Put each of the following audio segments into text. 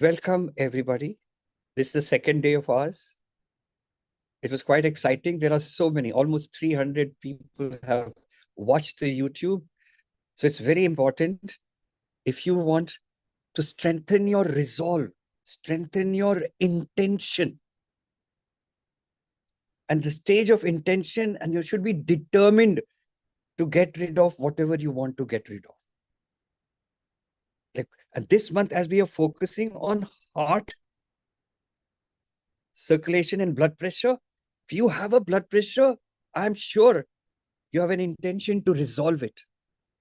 Welcome, everybody. This is the second day of ours. It was quite exciting. There are so many, almost 300 people have watched the YouTube. So it's very important if you want to strengthen your resolve, strengthen your intention. And the stage of intention, and you should be determined to get rid of whatever you want to get rid of. And this month, as we are focusing on heart, circulation and blood pressure, if you have a blood pressure, I'm sure you have an intention to resolve it.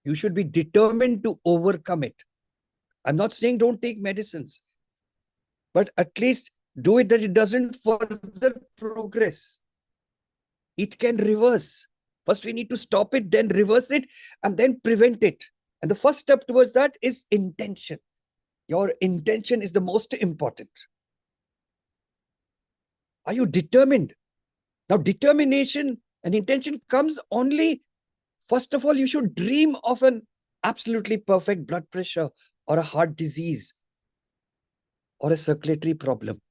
You should be determined to overcome it. I'm not saying don't take medicines, but at least do it that it doesn't further progress. It can reverse. First, we need to stop it, then reverse it, and then prevent it. And the first step towards that is intention. Your intention is the most important. Are you determined? Now, determination and intention comes only, first of all, you should dream of an absolutely perfect blood pressure or a heart disease or a circulatory problem.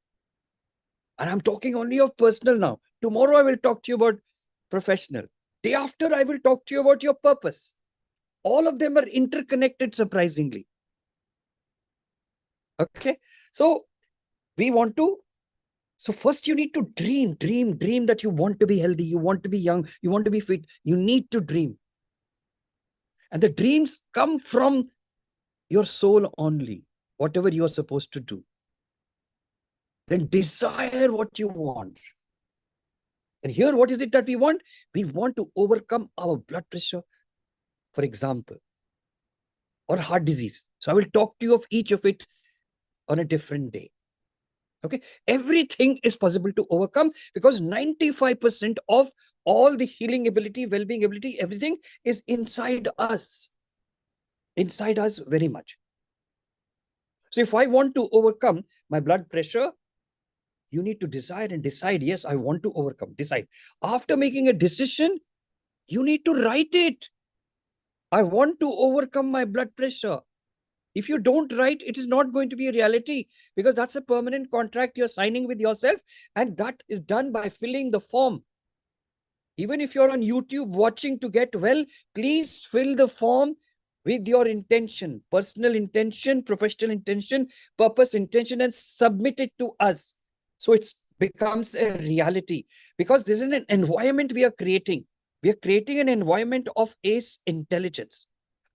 And I'm talking only of personal now. Tomorrow, I will talk to you about professional. Day after, I will talk to you about your purpose. All of them are interconnected, surprisingly. Okay. So we want to, so first you need to dream that you want to be healthy, you want to be young, you want to be fit. You need to dream. And the dreams come from your soul only, whatever you are supposed to do. Then desire what you want. And here, what is it that we want? We want to overcome our blood pressure, for example, or heart disease. So I will talk to you of each of it on a different day. Okay, everything is possible to overcome because 95% of all the healing ability, well-being ability, everything is inside us. Inside us very much. So if I want to overcome my blood pressure, you need to desire and decide, yes, I want to overcome, decide. After making a decision, you need to write it. I want to overcome my blood pressure. If you don't write, it is not going to be a reality because that's a permanent contract you're signing with yourself. And that is done by filling the form. Even if you're on YouTube watching to get well, please fill the form with your intention, personal intention, professional intention, purpose intention, and submit it to us. So it becomes a reality because this is an environment we are creating. We are creating an environment of ACE intelligence,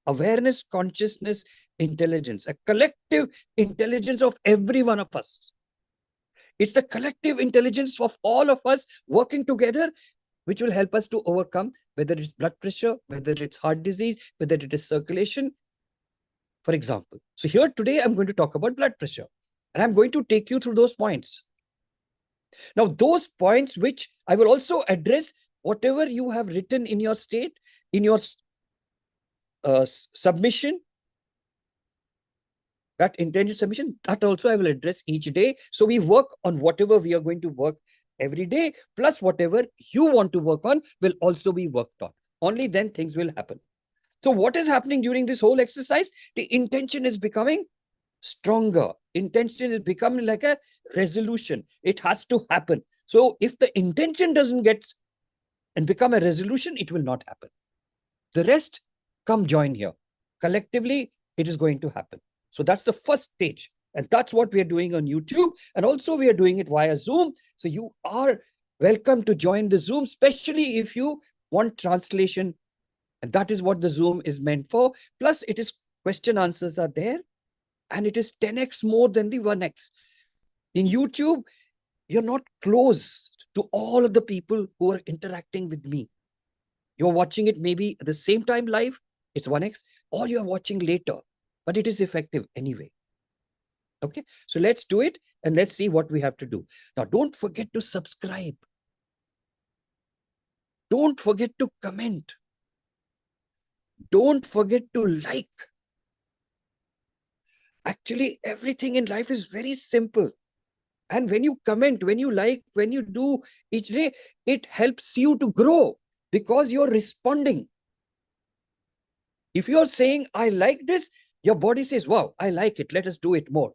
awareness, consciousness, intelligence, a collective intelligence of every one of us. It's the collective intelligence of all of us working together, which will help us to overcome whether it's blood pressure, whether it's heart disease, whether it is circulation, for example. So here today, I'm going to talk about blood pressure and I'm going to take you through those points. Now, those points which I will also address whatever you have written in your state, in your submission, that intention submission, that also I will address each day. So we work on whatever we are going to work every day, plus whatever you want to work on will also be worked on. Only then things will happen. So what is happening during this whole exercise? The intention is becoming stronger. Intention is becoming like a resolution. It has to happen. So if the intention doesn't get and become a resolution, it will not happen. The rest, come join here. Collectively, it is going to happen. So that's the first stage. And that's what we are doing on YouTube. And also we are doing it via Zoom. So you are welcome to join the Zoom, especially if you want translation. And that is what the Zoom is meant for. Plus it is question answers are there. And it is 10x more than the 1x. In YouTube, you're not close to all of the people who are interacting with me. You're watching it maybe at the same time live, it's 1x, or you're watching later, but it is effective anyway. Okay, so let's do it and let's see what we have to do. Now, don't forget to subscribe. Don't forget to comment. Don't forget to like. Actually, everything in life is very simple. And when you comment, when you like, when you do each day, it helps you to grow because you're responding. If you're saying, I like this, your body says, wow, I like it. Let us do it more.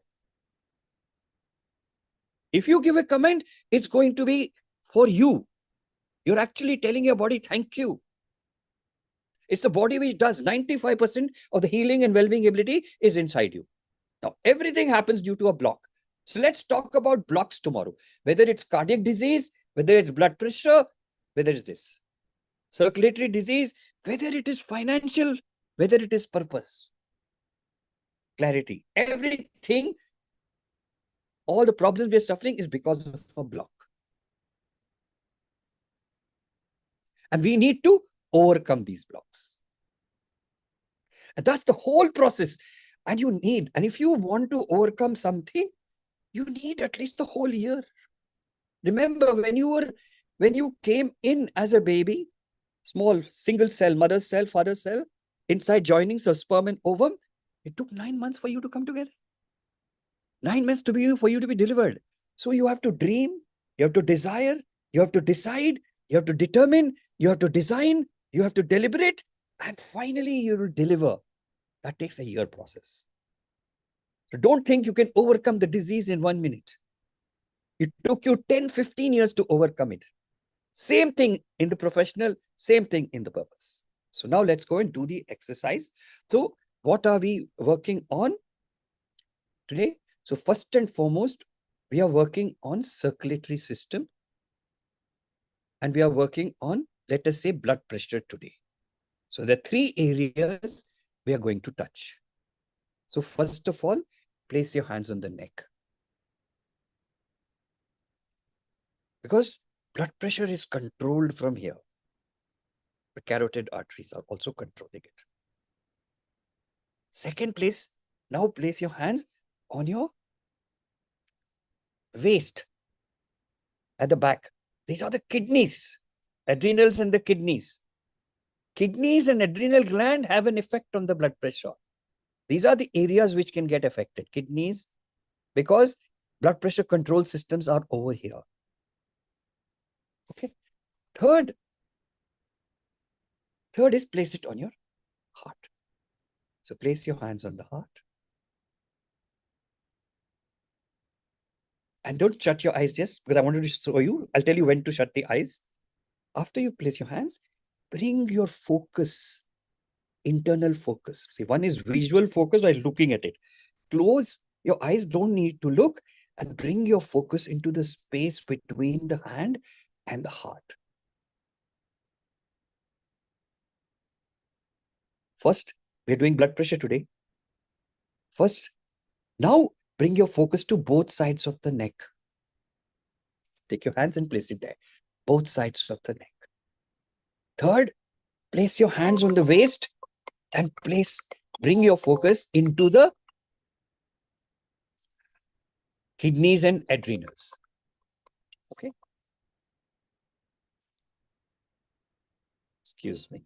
If you give a comment, it's going to be for you. You're actually telling your body, thank you. It's the body which does 95% of the healing and well-being ability is inside you. Now, everything happens due to a block. So let's talk about blocks tomorrow, whether it's cardiac disease, whether it's blood pressure, whether it's this circulatory disease, whether it is financial, whether it is purpose, clarity, everything, all the problems we're suffering is because of a block. And we need to overcome these blocks. And that's the whole process. And you need, and if you want to overcome something, you need at least the whole year. Remember, when you came in as a baby, small single cell, mother cell, father cell, inside joinings of sperm and ovum, it took 9 months for you to come together. 9 months for you to be delivered. So you have to dream, you have to desire, you have to decide, you have to determine, you have to design, you have to deliberate, and finally you will deliver. That takes a year process. So don't think you can overcome the disease in 1 minute. It took you 10, 15 years to overcome it. Same thing in the professional, same thing in the purpose. So now let's go and do the exercise. So what are we working on today? So first and foremost, we are working on circulatory system. And we are working on, let us say, blood pressure today. So there are 3 areas we are going to touch. So first of all, place your hands on the neck. Because blood pressure is controlled from here. The carotid arteries are also controlling it. Second place, now place your hands on your waist at the back. These are the kidneys, adrenals and the kidneys. Kidneys and adrenal gland have an effect on the blood pressure. These are the areas which can get affected. Kidneys, because blood pressure control systems are over here. Okay. Third is place it on your heart. So place your hands on the heart. And don't shut your eyes just because I wanted to show you. I'll tell you when to shut the eyes. After you place your hands, bring your focus, internal focus. See, one is visual focus by looking at it. Close your eyes, don't need to look, and bring your focus into the space between the hand and the heart. First, we're doing blood pressure today. First, now bring your focus to both sides of the neck. Take your hands and place it there. Both sides of the neck. Third, place your hands on the waist and bring your focus into the kidneys and adrenals. Okay. Excuse me.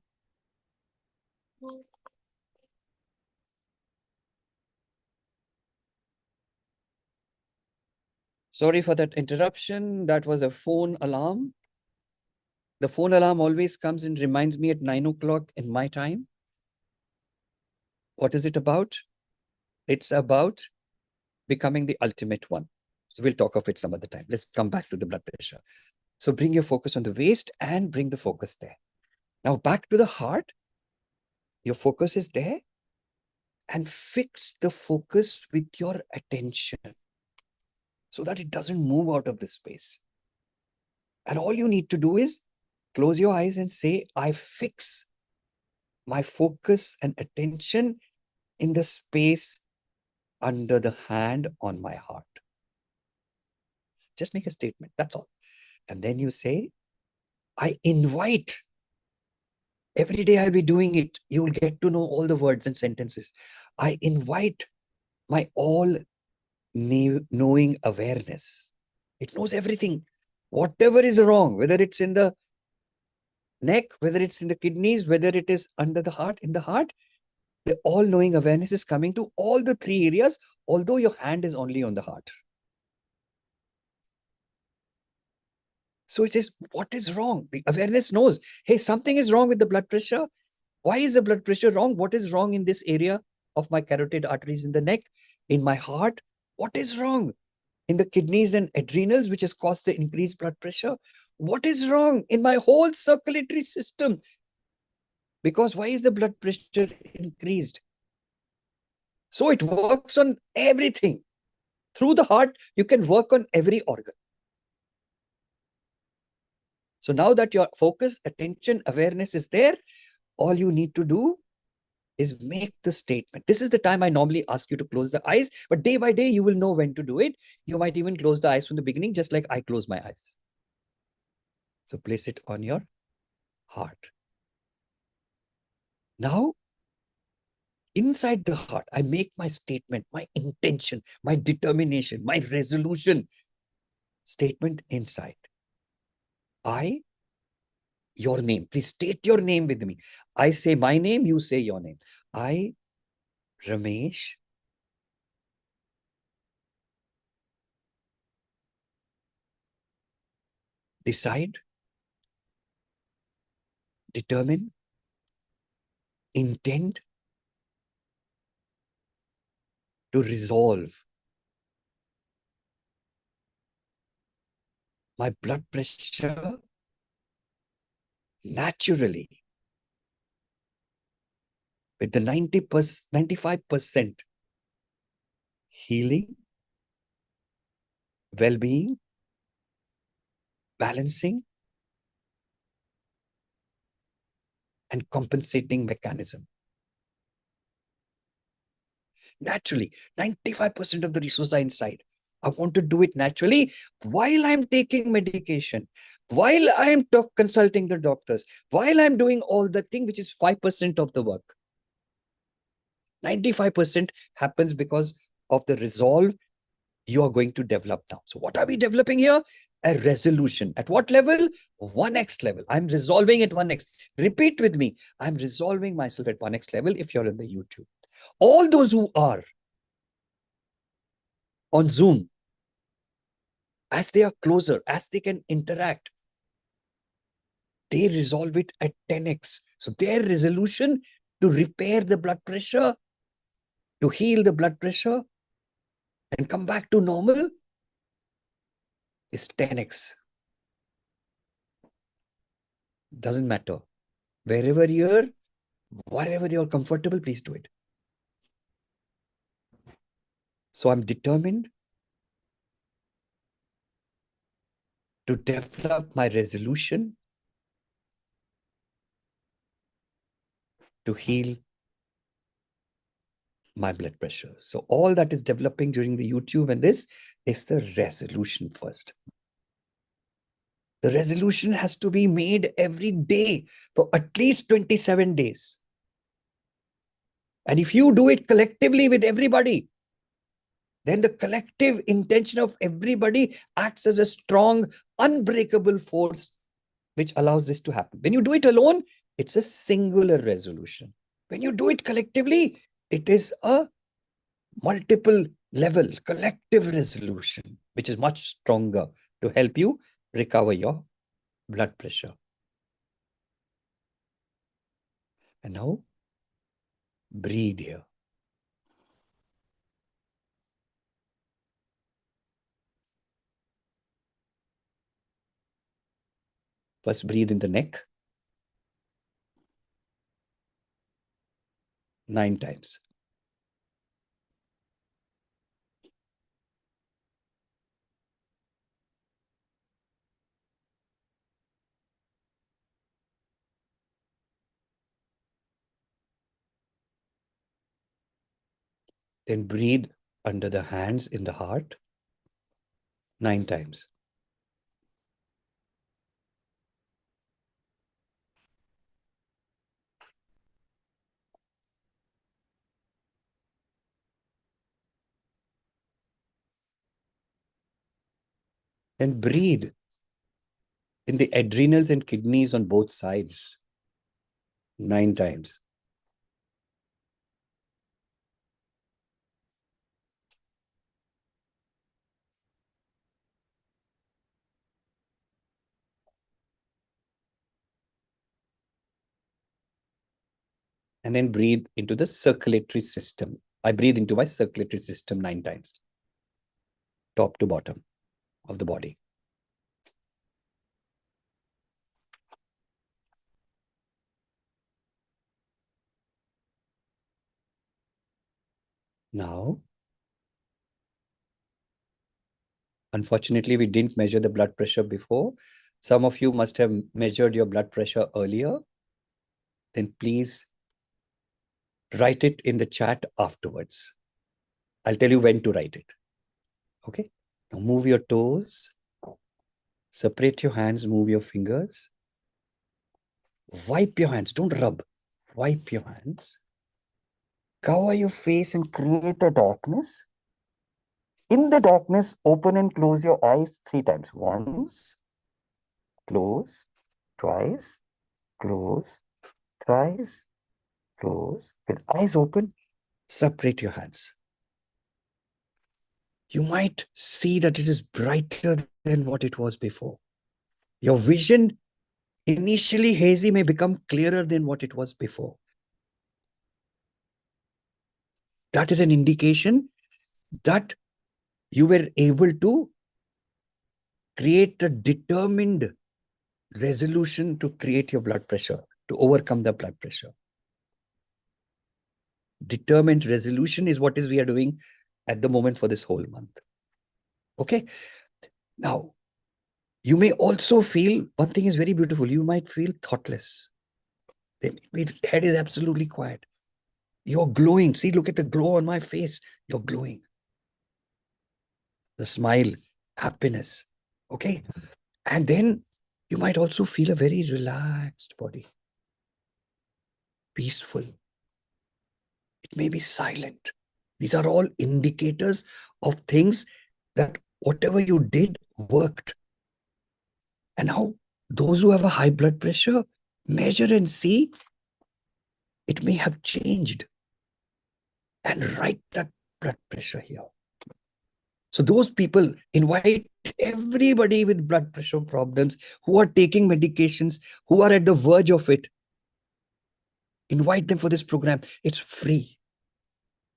Sorry for that interruption. That was a phone alarm. The phone alarm always comes and reminds me at 9 o'clock in my time. What is it about? It's about becoming the ultimate one. So we'll talk of it some other time. Let's come back to the blood pressure. So bring your focus on the waist and bring the focus there. Now back to the heart. Your focus is there. And fix the focus with your attention so that it doesn't move out of the space. And all you need to do is close your eyes and say, I fix my focus and attention in the space under the hand on my heart. Just make a statement, that's all. And then you say, I invite. Every day I'll be doing it. You will get to know all the words and sentences. I invite my all-knowing awareness. It knows everything. Whatever is wrong, whether it's in the neck, whether it's in the kidneys, whether it is under the heart, in the heart, the all-knowing awareness is coming to all the 3 areas, although your hand is only on the heart. So it says, what is wrong? The awareness knows, hey, something is wrong with the blood pressure. Why is the blood pressure wrong? What is wrong in this area of my carotid arteries in the neck, in my heart? What is wrong? in the kidneys and adrenals, which has caused the increased blood pressure. What is wrong in my whole circulatory system? Because why is the blood pressure increased? So it works on everything. Through the heart, you can work on every organ. So now that your focus, attention, awareness is there, all you need to do is make the statement. This is the time I normally ask you to close the eyes, but day by day, you will know when to do it. You might even close the eyes from the beginning, just like I close my eyes. So place it on your heart. Now, inside the heart, I make my statement, my intention, my determination, my resolution statement inside. I, your name. Please state your name with me. I say my name, you say your name. I, Ramesh, decide, determine, intend to resolve my blood pressure naturally with the 95% healing, well-being, balancing, and compensating mechanism. Naturally, 95% of the resources are inside. I want to do it naturally while I'm taking medication, while I'm consulting the doctors, while I'm doing all the thing, which is 5% of the work. 95% happens because of the resolve you are going to develop now. So what are we developing here? A resolution. At what level? 1x level. I'm resolving at 1x. Repeat with me. I'm resolving myself at 1x level if you're in the YouTube. All those who are on Zoom, as they are closer, as they can interact, they resolve it at 10x. So their resolution to repair the blood pressure, to heal the blood pressure, and come back to normal is 10x. Doesn't matter. Wherever you're, wherever you're comfortable, please do it. So I'm determined to develop my resolution to heal my blood pressure. So all that is developing during the YouTube and this is the resolution first. The resolution has to be made every day for at least 27 days. And if you do it collectively with everybody, then the collective intention of everybody acts as a strong, unbreakable force which allows this to happen. When you do it alone, it's a singular resolution. When you do it collectively, it is a multiple level collective resolution, which is much stronger to help you recover your blood pressure. And now, breathe here. First, breathe in the neck 9 times. Then breathe under the hands in the heart 9 times. Then breathe in the adrenals and kidneys on both sides 9 times. And then breathe into the circulatory system. I breathe into my circulatory system 9 times. top to bottom of the body. Now, unfortunately, we didn't measure the blood pressure before. Some of you must have measured your blood pressure earlier. Then please write it in the chat afterwards. I'll tell you when to write it. Okay? Now move your toes. Separate your hands, move your fingers. Wipe your hands, don't rub. Wipe your hands. Cover your face and create a darkness. In the darkness, open and close your eyes 3 times. Once, close, twice, close, thrice, close. With eyes open, separate your hands. You might see that it is brighter than what it was before. Your vision, initially hazy, may become clearer than what it was before. That is an indication that you were able to create a determined resolution to create your blood pressure, to overcome the blood pressure. Determined resolution is what we are doing at the moment for this whole month. Okay. Now, you may also feel, one thing is very beautiful, you might feel thoughtless. The head is absolutely quiet. You're glowing. See, look at the glow on my face. You're glowing. The smile, happiness. Okay. And then you might also feel a very relaxed body. Peaceful. It may be silent. These are all indicators of things that whatever you did worked. And now, those who have a high blood pressure, measure and see it may have changed. And write that blood pressure here. So those people, invite everybody with blood pressure problems who are taking medications, who are at the verge of it. Invite them for this program. It's free.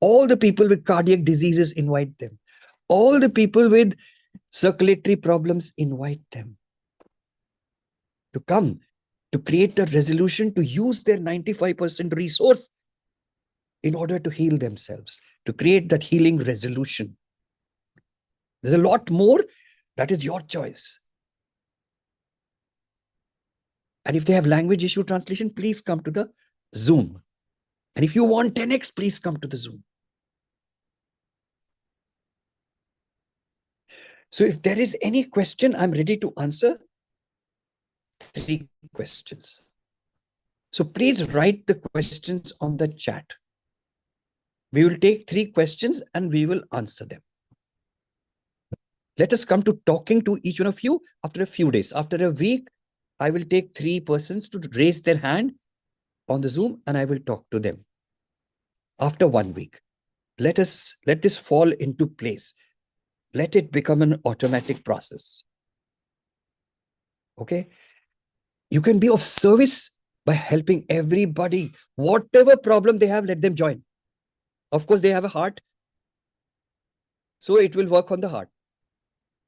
All the people with cardiac diseases, invite them. All the people with circulatory problems, invite them to come, to create a resolution, to use their 95% resource in order to heal themselves, to create that healing resolution. There's a lot more. That is your choice. And if they have language issue translation, please come to the Zoom. And if you want 10x, please come to the Zoom. So if there is any question, I'm ready to answer 3 questions. So please write the questions on the chat. We will take 3 questions and we will answer them. Let us come to talking to each one of you after a few days. After a week, I will take 3 persons to raise their hand on the Zoom and I will talk to them. After 1 week, let this fall into place. Let it become an automatic process. Okay? You can be of service by helping everybody. Whatever problem they have, let them join. Of course, they have a heart. So it will work on the heart.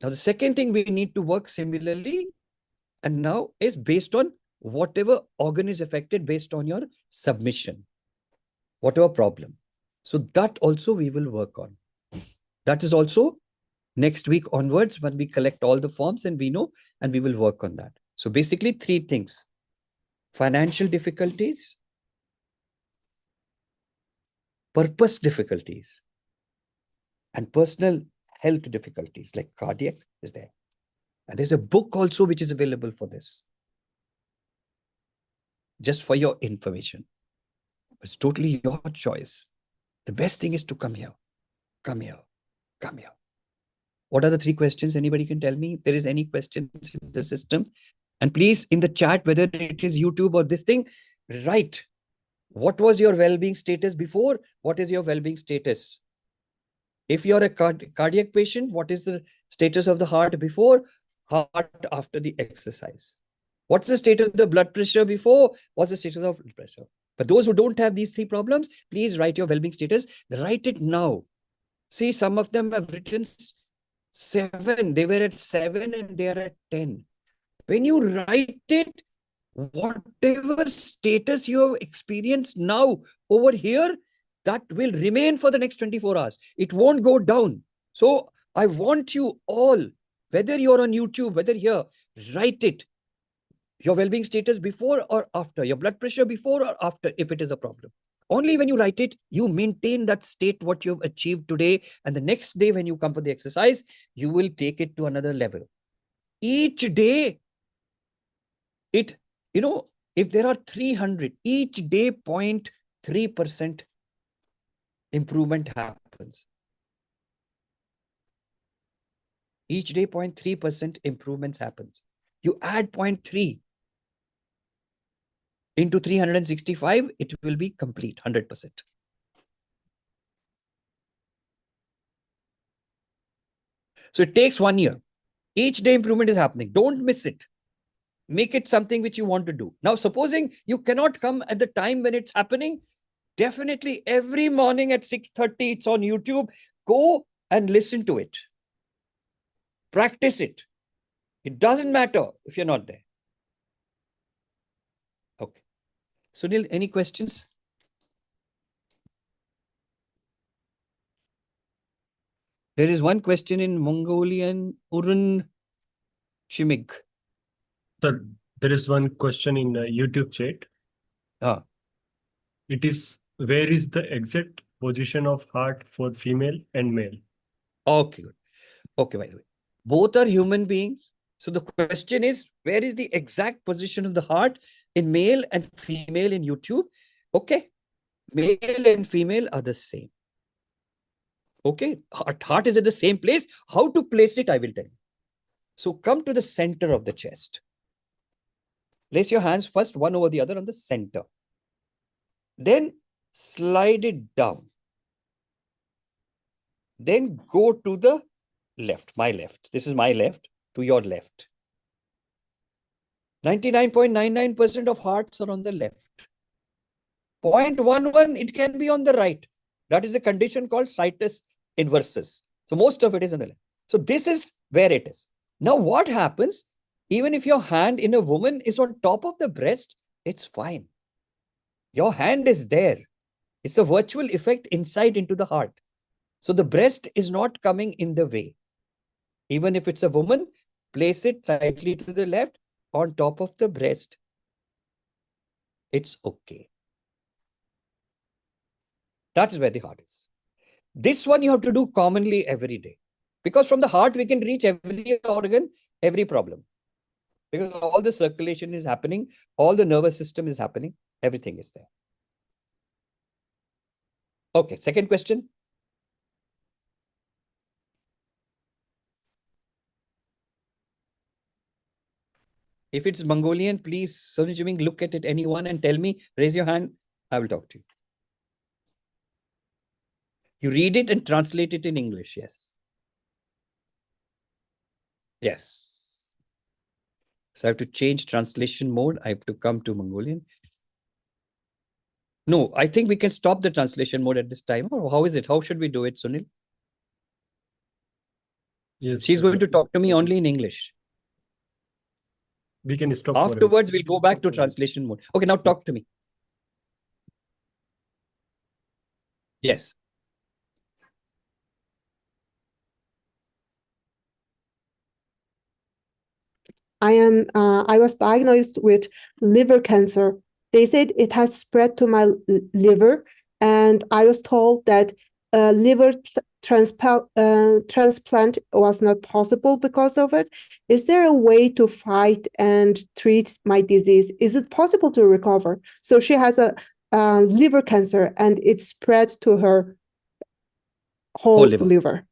Now, the second thing we need to work similarly, and now is based on whatever organ is affected, based on your submission, whatever problem. So that also we will work on. That is also next week onwards when we collect all the forms and we know, and we will work on that. So basically 3 things: financial difficulties, purpose difficulties, and personal health difficulties like cardiac is there. And there's a book also which is available for this. Just for your information. It's totally your choice. The best thing is to come here. Come here. Come here. What are the 3 questions? Anybody can tell me if there is any questions in the system. And please, in the chat, whether it is YouTube or this thing, write. What was your well-being status before? What is your well-being status? If you're a cardiac patient, what is the status of the heart before? Heart after the exercise. What's the state of the blood pressure before? What's the status of blood pressure? But those who don't have these 3 problems, please write your well-being status. Write it now. See, some of them have written 7. They were at 7 and they are at 10. When you write it, whatever status you have experienced now over here, that will remain for the next 24 hours. It won't go down. So I want you all, whether you're on YouTube, whether here, write it. Your well-being status before or after, your blood pressure before or after, if it is a problem. Only when you write it, you maintain that state, what you've achieved today. And the next day, when you come for the exercise, you will take it to another level. Each day, if there are 300, each day 0.3% improvement happens. Each day 0.3% improvements happens. You add 0.3 into 365, it will be complete 100%. So it takes 1 year. Each day improvement is happening. Don't miss it. Make it something which you want to do. Now, supposing you cannot come at the time when it's happening, definitely every morning at 6:30, it's on YouTube. Go and listen to it. Practice it. It doesn't matter if you're not there. Okay. Sunil, any questions? There is one question in Mongolian, Urun Chimig. Sir, there is one question in YouTube chat. It is, where is the exact position of heart for female and male? Okay, good. Okay, by the way. Both are human beings. So the question is, where is the exact position of the heart in male and female in YouTube? Okay. Male and female are the same. Okay. Heart is at the same place. How to place it, I will tell you. So come to the center of the chest. Place your hands first, one over the other on the center. Then slide it down. Then go to the left, my left. This is my left, to your left. 99.99% of hearts are on the left. 0.11, it can be on the right. That is a condition called situs inversus. So most of it is on the left. So this is where it is. Now what happens, even if your hand in a woman is on top of the breast, it's fine. Your hand is there. It's a virtual effect inside into the heart. So the breast is not coming in the way. Even if it's a woman, place it slightly to the left on top of the breast. It's okay. That's where the heart is. This one you have to do commonly every day. Because from the heart, we can reach every organ, every problem. Because all the circulation is happening, all the nervous system is happening, everything is there. Okay, second question. If it's Mongolian, please, Sonijiming, look at it, anyone, and tell me, raise your hand, I will talk to you. You read it and translate it in English, yes. Yes. So I have to change translation mode. I have to come to Mongolian. No, I think we can stop the translation mode at this time. Or how is it? How should we do it, Sunil? Yes. She's going to talk to me only in English. We can stop. Afterwards, we'll go back to translation mode. Okay, now talk to me. Yes. I was diagnosed with liver cancer. They said it has spread to my liver, and I was told that liver transplant was not possible because of it. Is there a way to fight and treat my disease? Is it possible to recover? So she has a liver cancer, and it spread to her whole liver.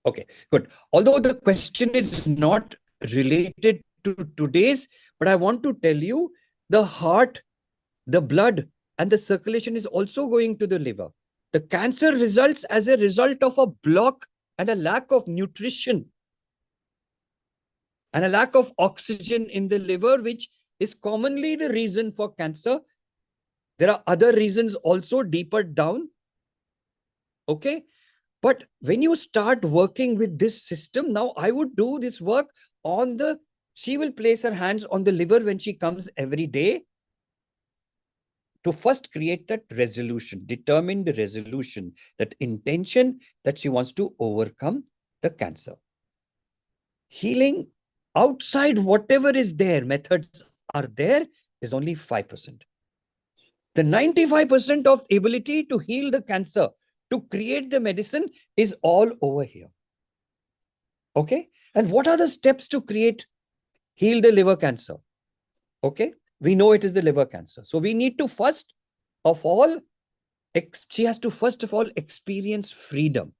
Okay, good. Although the question is not related to today's, but I want to tell you, the heart, the blood, and the circulation is also going to the liver. The cancer results as a result of a block and a lack of nutrition and a lack of oxygen in the liver, which is commonly the reason for cancer. There are other reasons also deeper down. Okay. But when you start working with this system, now I would do this work on the, she will place her hands on the liver when she comes every day to first create that resolution, determine the resolution, that intention that she wants to overcome the cancer. Healing outside whatever is there, methods are there, is only 5%. The 95% of ability to heal the cancer, to create the medicine, is all over here. Okay? And what are the steps to heal the liver cancer? Okay? We know it is the liver cancer. So we need to first of all, she has to first of all experience freedom.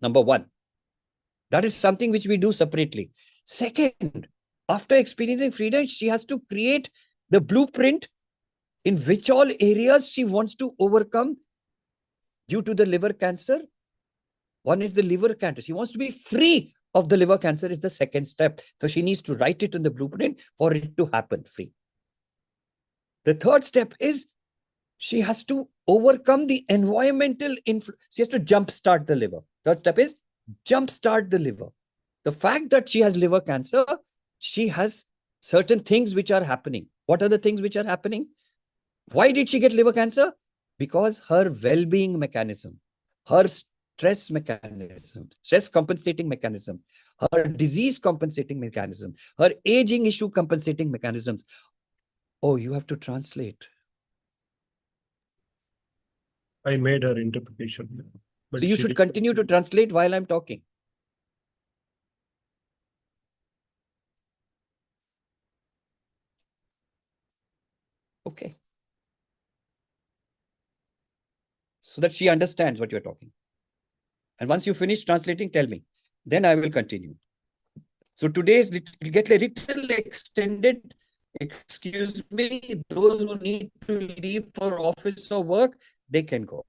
Number one. That is something which we do separately. Second, after experiencing freedom, she has to create the blueprint in which all areas she wants to overcome due to the liver cancer. One is the liver cancer. She wants to be free of the liver cancer is the second step. So she needs to write it in the blueprint for it to happen free. The third step is she has to overcome the environmental influence. She has to jumpstart the liver. Third step is jumpstart the liver. The fact that she has liver cancer, she has certain things which are happening. What are the things which are happening? Why did she get liver cancer? Because her well-being mechanism, her stress mechanism, stress compensating mechanism, her disease compensating mechanism, her aging issue compensating mechanisms. Oh, you have to translate. I made her interpretation. So you should continue to translate while I'm talking. Okay. So that she understands what you're talking. And once you finish translating, tell me. Then I will continue. So today's will get a little extended. Excuse me, those who need to leave for office or work, they can go.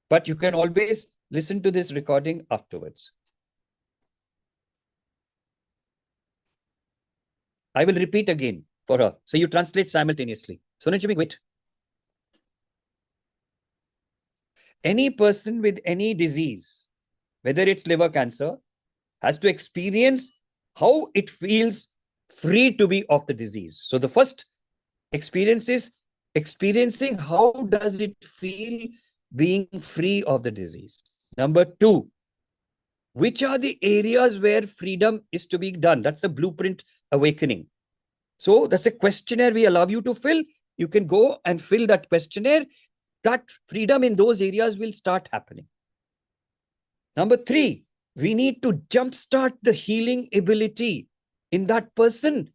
But you can always listen to this recording afterwards. I will repeat again for her. So you translate simultaneously. Sonachimi, wait. Any person with any disease, whether it's liver cancer, has to experience how it feels free to be of the disease. So the first experience is experiencing how does it feel being free of the disease. Number two, which are the areas where freedom is to be done? That's the blueprint awakening. So that's a questionnaire we allow you to fill. You can go and fill that questionnaire. That freedom in those areas will start happening. Number three, we need to jumpstart the healing ability in that person.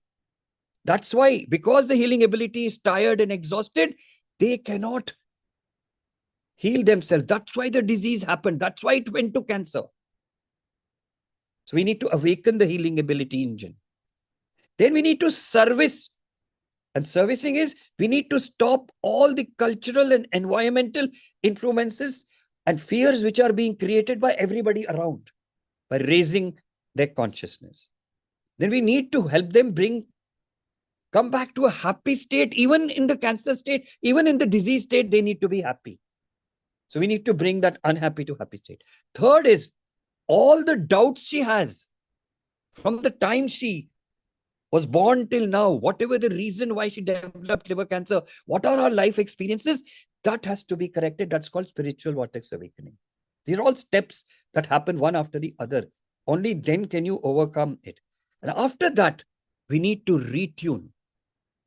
That's why, because the healing ability is tired and exhausted, they cannot heal themselves. That's why the disease happened. That's why it went to cancer. So we need to awaken the healing ability engine. Then we need to service. And servicing is, we need to stop all the cultural and environmental influences and fears which are being created by everybody around by raising their consciousness. Then we need to help them come back to a happy state, even in the cancer state, even in the disease state, they need to be happy. So we need to bring that unhappy to happy state. Third is, all the doubts she has from the time she was born till now, whatever the reason why she developed liver cancer, what are her life experiences, that has to be corrected. That's called spiritual vortex awakening. These are all steps that happen one after the other. Only then can you overcome it. And after that, we need to retune.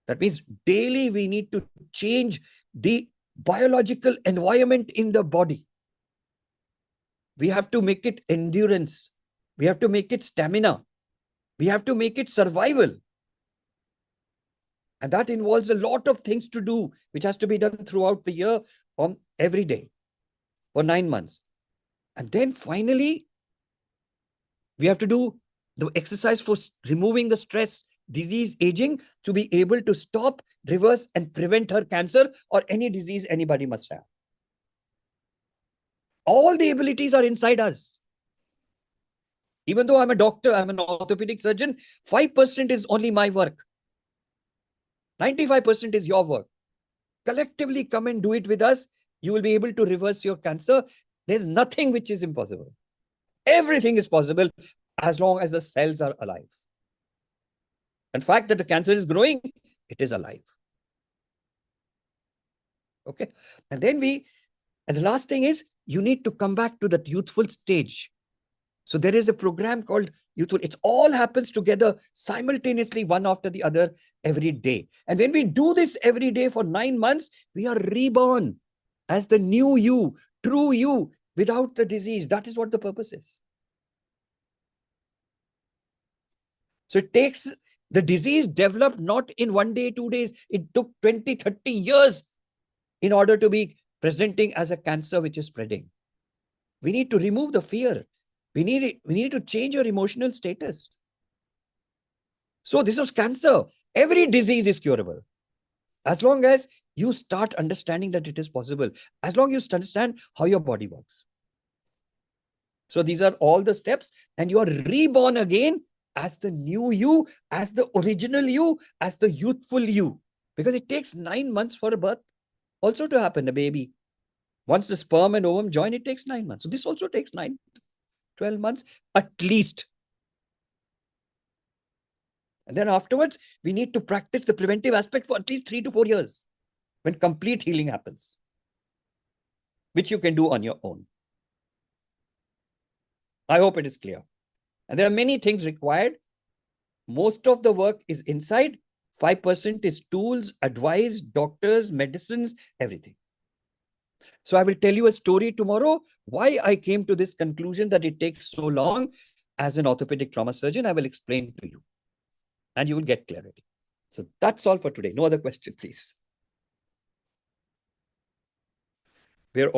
That means daily we need to change the biological environment in the body. We have to make it endurance. We have to make it stamina. We have to make it survival. And that involves a lot of things to do, which has to be done throughout the year on every day for 9 months. And then finally, we have to do the exercise for removing the stress, disease, aging, to be able to stop, reverse, and prevent her cancer or any disease anybody must have. All the abilities are inside us. Even though I'm a doctor, I'm an orthopedic surgeon, 5% is only my work. 95% is your work. Collectively come and do it with us. you will be able to reverse your cancer. There's nothing which is impossible. Everything is possible as long as the cells are alive. In fact, that the cancer is growing, it is alive. Okay. And then and the last thing is, you need to come back to that youthful stage. So there is a program called Youthful. It all happens together simultaneously, one after the other, every day. And when we do this every day for 9 months, we are reborn as the new you, true you, without the disease. That is what the purpose is. So it takes, the disease developed not in 1 day, 2 days. It took 20, 30 years in order to be presenting as a cancer which is spreading. We need to remove the fear. We need to change your emotional status. So this was cancer. Every disease is curable. As long as you start understanding that it is possible. As long as you understand how your body works. So these are all the steps, and you are reborn again as the new you, as the original you, as the youthful you. Because it takes 9 months for a birth also to happen, a baby. Once the sperm and ovum join, it takes 9 months. So this also takes 12 months at least. And then afterwards, we need to practice the preventive aspect for at least 3 to 4 years when complete healing happens, which you can do on your own. I hope it is clear. And there are many things required. Most of the work is inside. 5% is tools, advice, doctors, medicines, everything. So I will tell you a story tomorrow, why I came to this conclusion that it takes so long. As an orthopedic trauma surgeon, I will explain to you and you will get clarity. So that's all for today. No other question, please.